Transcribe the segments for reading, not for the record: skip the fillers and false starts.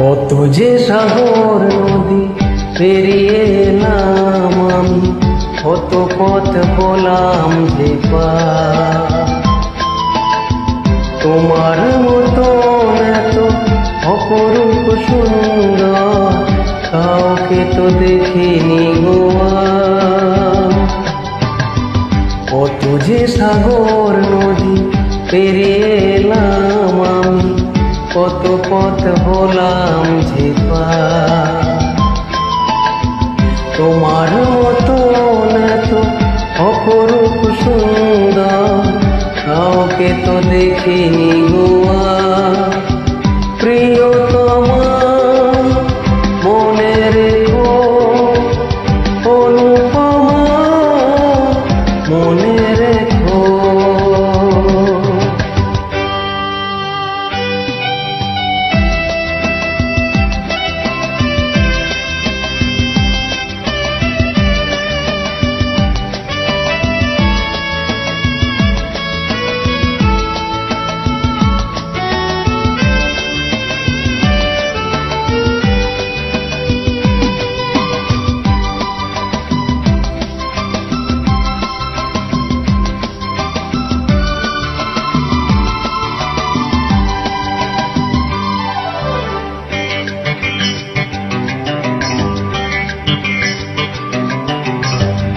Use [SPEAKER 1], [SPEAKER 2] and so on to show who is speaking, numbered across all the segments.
[SPEAKER 1] কত যে সাগর নদী পেরিয়ে এলাম আমি, কত পথ বলাম যে পার। তোমার মতন এত অপরূপ সুন্দর কাউকে তো দেখিনি গো আর। কত যে সাগর নদী পেরিয়ে এলাম আমি, কত পথ হলাম যে পার। তোমার মতন এত অপরূপ সুন্দর কাউকে তো দেখিনি গো আর। প্রিয়তমা মনে রেখো, অনুপমা মনে রেখো।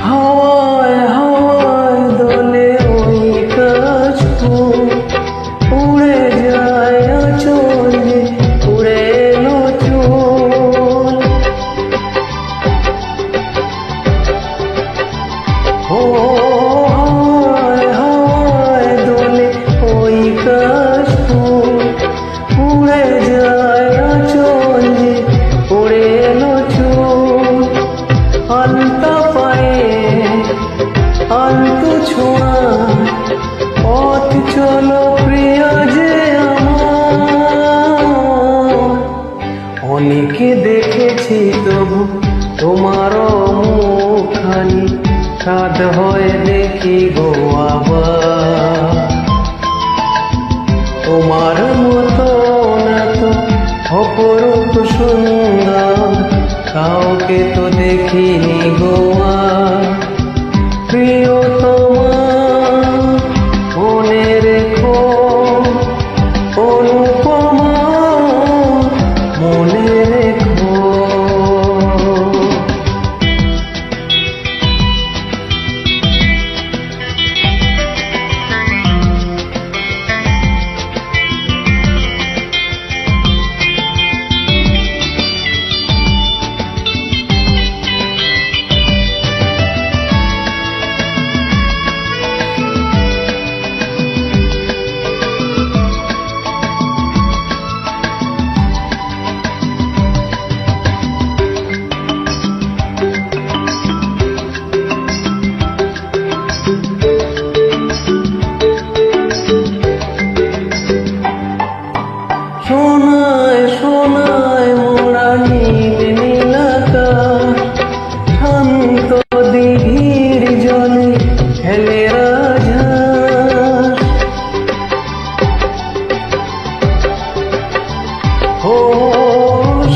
[SPEAKER 1] হাওয়ায় হাওয়ায় দোলে ওই কাশফুল, উড়ে যায় আঁচল যে উড়ে এলো চুল। ও হাওয়ায় হাওয়ায় দোলে ওই কাশফুল, উড়ে যায় আঁচল যে উড়ে এলো চুল। আলতা পায়ে আলতো ছোঁয়া পথ চলো প্রিয়া যে আমার। অনেকে দেখেছি তবু তোমার মুখখানি, সাধ হয়ে দেখি গো আবার। তোমার মতন এত অপরূপ সুন্দর কাউকে তো দেখিনি গো আর। প্রিয়তমা মনে রেখো, অনুপমা মনে রেখো। সোনায় সোনায় মোরা নীল নীলাকাশ, শান্ত দিঘির জলে খেলে রাজহাঁস। ও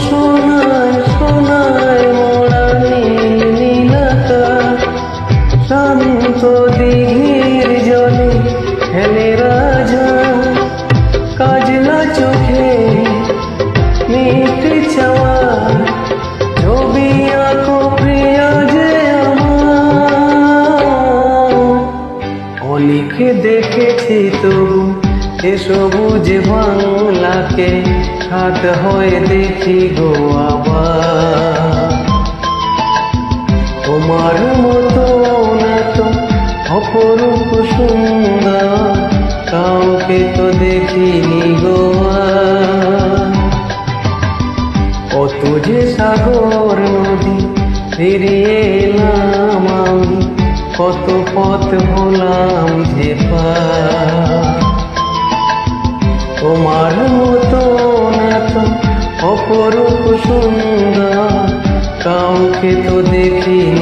[SPEAKER 1] সোনায় সোনায় মোরা নীল নীলাকাশ, শান্ত দিঘির জলে খেলে রাজহাঁস। কাজলা চোখে মিটি চাওয়া ছবি আঁকো প্রিয়া যে আমার। অনেকে দেখেছি তবু এ সবুজ বাংলাকে, সাধ হয়ে দেখি গো আবার। তোমার মতন এত অপরূপ সুন্দর কাউকে তো দেখিনি গো আর। কত যে সাগর নদী পেরিয়ে এলাম আমি, কত পথ হলাম যে পার। তোমার মতন এত অপরূপ সুন্দর কাউকে তো দেখিনি